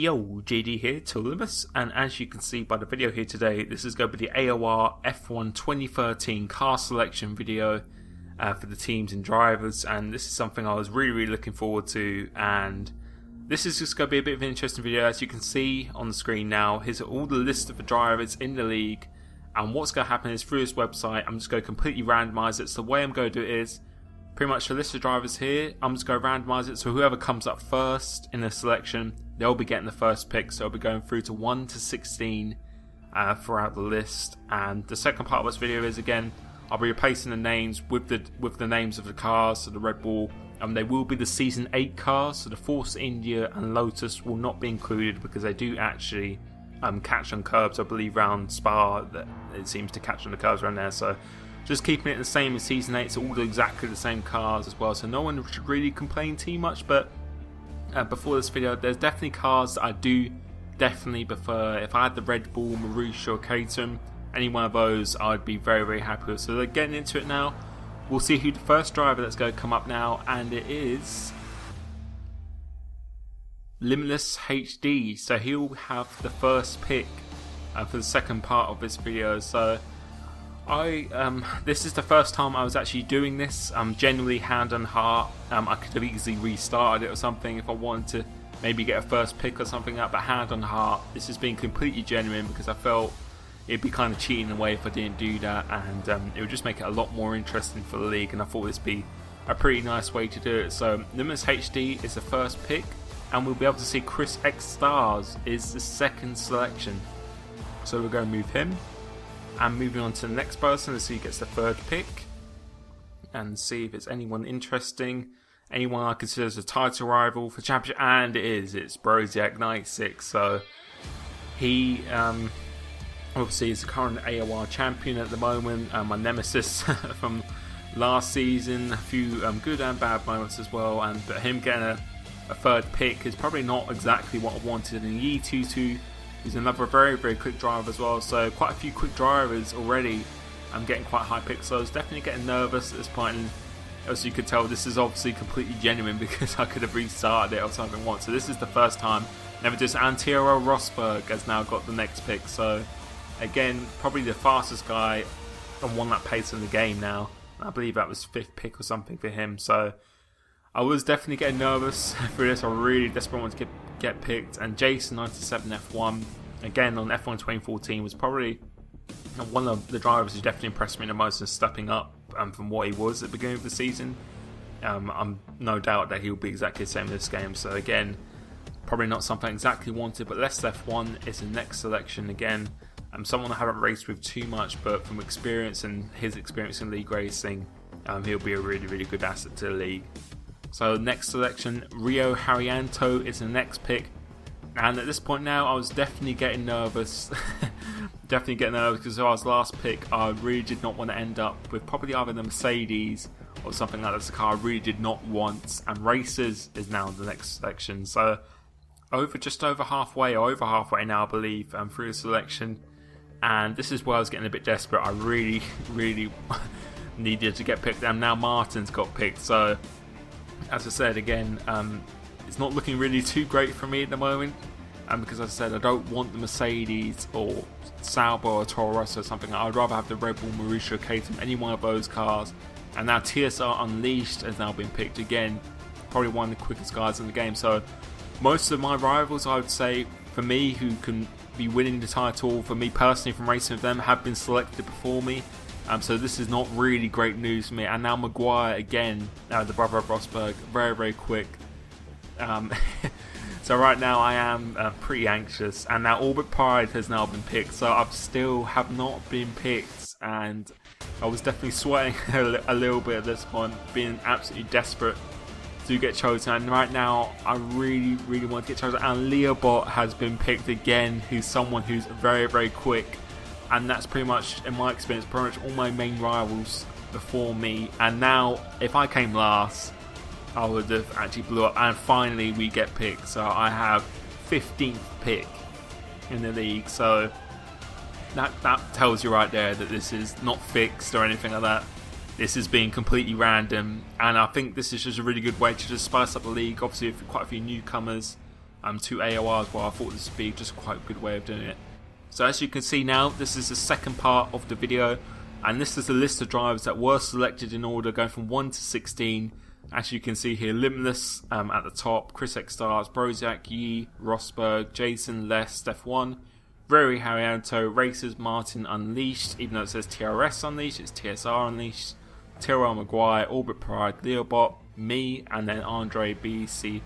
Yo, JD here, Tolimus, and as you can see by the video here today, this is going to be the AOR F1 2013 car selection video for the teams and drivers, and this is something I was really looking forward to, and this is just going to be a bit of an interesting video. As you can see on the screen now, here's all the list of the drivers in the league, and what's going to happen is through this website, I'm just going to completely randomise it. So the way I'm going to do it is, pretty much the list of drivers here, I'm just going to randomise it, so whoever comes up first in the selection, they'll be getting the first pick, so I'll be going through to 1 to 16 throughout the list. And the second part of this video is, again, I'll be replacing the names with the names of the cars. So the Red Bull, they will be the Season 8 cars, so the Force India and Lotus will not be included because they do actually catch on curbs, I believe, around Spa. That it seems to catch on the curbs around there, so just keeping it the same as Season 8, so all exactly the same cars as well, so no one should really complain too much. But before this video, there's definitely cars that I do definitely prefer. If I had the Red Bull, Marussia or Caterham, any one of those I'd be very happy with. So they're getting into it now. We'll see who the first driver that's going to come up now, and it is Limitless HD. So he'll have the first pick for the second part of this video. So this is the first time I was actually doing this. Genuinely hand on heart. I could have easily restarted it or something if I wanted to maybe get a first pick or something like that, but hand on heart, this has been completely genuine because I felt it'd be kind of cheating away if I didn't do that, and it would just make it a lot more interesting for the league, and I thought this would be a pretty nice way to do it. So Limitless HD is the first pick, and we'll be able to see Chris X Stars is the second selection. So we're going to move him. And moving on to the next person, let's see who gets the third pick. And see if it's anyone interesting. Anyone I consider as a title rival for championship. And it is. It's Broziak96. So he obviously is the current AOR champion at the moment. My nemesis from last season. A few good and bad moments as well. But him getting a third pick is probably not exactly what I wanted. And Yi22, he's another very quick driver as well, so quite a few quick drivers already. I'm getting quite high picks, so I was definitely getting nervous at this point, and as you could tell, this is obviously completely genuine because I could have restarted it or something once. So this is the first time. Never just Antero Rosberg has now got the next pick, so again, probably the fastest guy on one lap pace in the game now. I believe that was 5th pick or something for him, so I was definitely getting nervous for this. I really desperately wanted to get picked. And Jason97 F1, again on F1 2014, was probably one of the drivers who definitely impressed me the most in stepping up from what he was at the beginning of the season. I'm no doubt that he'll be exactly the same in this game. So again, probably not something I exactly wanted, but Less F1 is the next selection again. Someone I haven't raced with too much, but from experience and his experience in league racing, he'll be a really good asset to the league. So next selection, Rio Haryanto is the next pick, and at this point now I was definitely getting nervous. Definitely getting nervous because I was last pick. I really did not want to end up with probably either the Mercedes or something like that. That's a car I really did not want, and Racers is now the next selection. So just over halfway now I believe through the selection, and this is where I was getting a bit desperate. I really needed to get picked, and now Martin's got picked. So as I said again, it's not looking really too great for me at the moment, because as I said, I don't want the Mercedes or Sauber or Toro Rosso or something. I'd rather have the Red Bull, Marussia, Caterham, any one of those cars. And now TSR Unleashed has now been picked again, probably one of the quickest guys in the game. So most of my rivals, I would say, for me, who can be winning the title, for me personally from racing with them, have been selected before me. So this is not really great news for me. And now Maguire again, the brother of Rosberg, very quick. So right now I am pretty anxious. And now Orbit Pride has now been picked. So I still have not been picked. And I was definitely sweating a little bit at this point, being absolutely desperate to get chosen. And right now I really want to get chosen. And Leobot has been picked again, who's someone who's very quick. And that's pretty much, in my experience, pretty much all my main rivals before me. And now, if I came last, I would have actually blew up. And finally, we get picked. So I have 15th pick in the league. So that tells you right there that this is not fixed or anything like that. This is being completely random. And I think this is just a really good way to just spice up the league. Obviously, with quite a few newcomers. to AOR as well. I thought this would be just quite a good way of doing it. So as you can see now, this is the second part of the video, and this is the list of drivers that were selected in order going from 1 to 16. As you can see here, Limitless at the top, Chris X Stars, Brozak, Yi, Rosberg, Jason, Les, F1, Very Haryanto, Racers, Martin Unleashed, even though it says TRS Unleashed, it's TSR Unleashed, Tyrrell Maguire, Orbit Pride, Leobot, me, and then Andre BC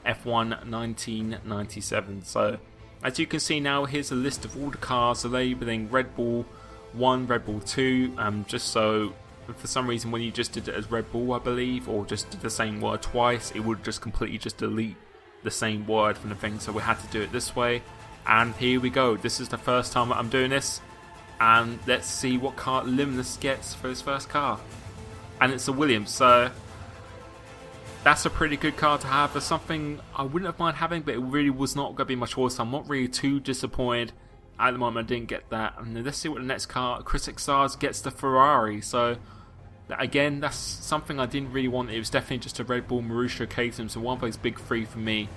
F1 1997. So as you can see now, here's a list of all the cars, the labeling Red Bull 1, Red Bull 2, just so for some reason when you just did it as Red Bull, I believe, or just did the same word twice, it would just completely just delete the same word from the thing, so we had to do it this way. And here we go, this is the first time that I'm doing this, and let's see what car Limitless gets for his first car. And it's a Williams, so that's a pretty good car to have. It's something I wouldn't have mind having, but it really was not going to be much worse. I'm not really too disappointed. At the moment I didn't get that. And let's see what the next car, Chris X Stars gets the Ferrari. So again, that's something I didn't really want. It was definitely just a Red Bull Marussia Caterham, so one place big three for me.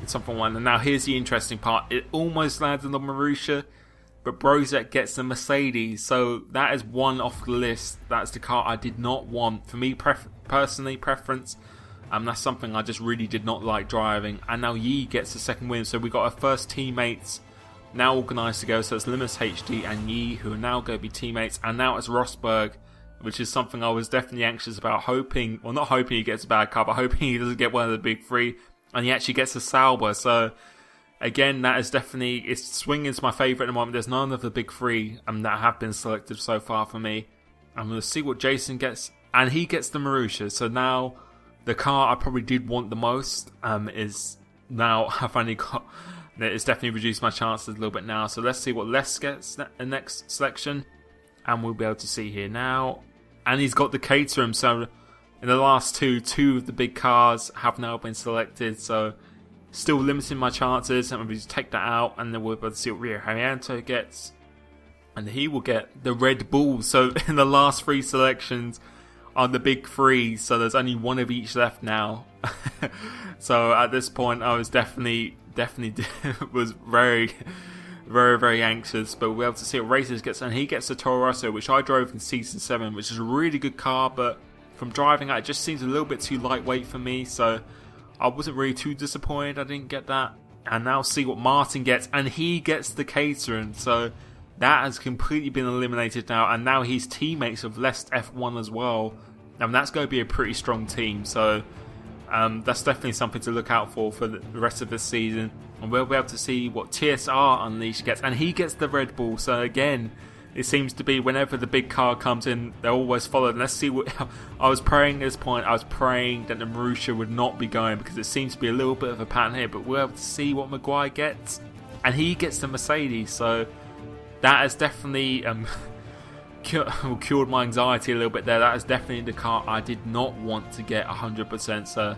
It's something one. And now here's the interesting part. It almost landed on Marussia, but Brozak gets the Mercedes. So that is one off the list. That's the car I did not want. For me personally, preference. That's something I just really did not like driving. And now Yi gets the second win. So we got our first teammates now organised to go. So it's Limitless HD and Yi, who are now going to be teammates. And now it's Rosberg, which is something I was definitely anxious about. Hoping, well, not hoping he gets a bad car, but hoping he doesn't get one of the big three. And he actually gets a Sauber. So again, that is definitely, it's swinging to my favourite at the moment. There's none of the big three that have been selected so far for me. I'm going to see what Jason gets. And he gets the Marussia. So now the car I probably did want the most is now I finally got. It's definitely reduced my chances a little bit now. So let's see what Les gets the next selection, and we'll be able to see here now. And he's got the Caterham. So in the last two of the big cars have now been selected. So still limiting my chances. And we'll just take that out, and then we'll be able to see what Rio Haryanto gets, and he will get the Red Bull. So in the last three selections are the big three, so there's only one of each left now. So at this point I was definitely was very anxious, but we'll be able to see what Racers gets, and he gets the Toro Rosso, which I drove in Season 7, which is a really good car, but from driving it just seems a little bit too lightweight for me, so I wasn't really too disappointed I didn't get that. And now see what Martin gets, and he gets the Caterham, so that has completely been eliminated now, and now he's teammates of Les F1 as well, and that's going to be a pretty strong team. So that's definitely something to look out for the rest of this season, and we'll be able to see what TSR Unleashed gets, and he gets the Red Bull. So again, it seems to be whenever the big car comes in, they're always followed. Let's see what I was praying at this point. I was praying that the Marussia would not be going, because it seems to be a little bit of a pattern here, but we'll be able to see what Maguire gets, and he gets the Mercedes. So that has definitely cured my anxiety a little bit there. That is definitely the car I did not want to get 100%. So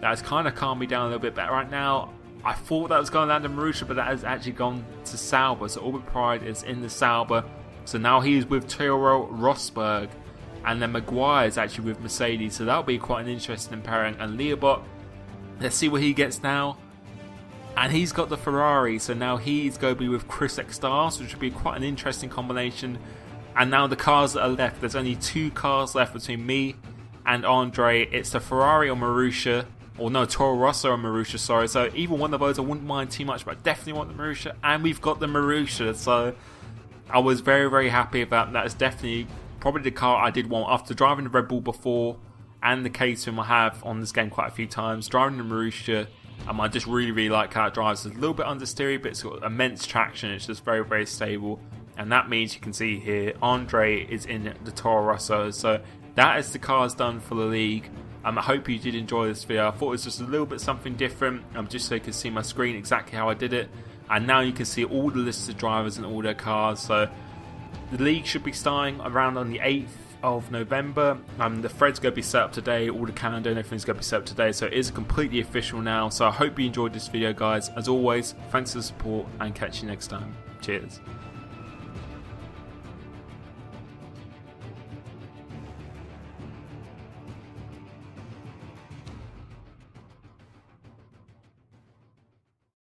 that has kind of calmed me down a little bit. But right now, I thought that was going to land in Marussia, but that has actually gone to Sauber. So Orbit Pride is in the Sauber. So now he is with Toro Rosberg. And then Maguire is actually with Mercedes. So that'll be quite an interesting pairing. And Leobot, let's see what he gets now. And he's got the Ferrari, so now he's going to be with Chris X Stars, which would be quite an interesting combination. And now the cars that are left, there's only two cars left between me and Andre. It's the Ferrari or Marussia, or no, Toro Rosso or Marussia, sorry. So either one of those I wouldn't mind too much, but I definitely want the Marussia, and we've got the Marussia. So I was very happy about that. It's definitely probably the car I did want after driving the Red Bull before, and the Caterham I have on this game quite a few times. Driving the Marussia, I just really like how it drives. It's a little bit understeery, but it's got immense traction. It's just very stable. And that means you can see here, Andre is in the Toro Rosso. So that is the cars done for the league. I hope you did enjoy this video. I thought it was just a little bit something different, just so you can see my screen exactly how I did it. And now you can see all the listed drivers and all their cars. So the league should be starting around on the 8th of November. The thread's going to be set up today, all the calendar and everything's going to be set up today, so it is completely official now. So I hope you enjoyed this video, guys. As always, thanks for the support, and catch you next time. Cheers.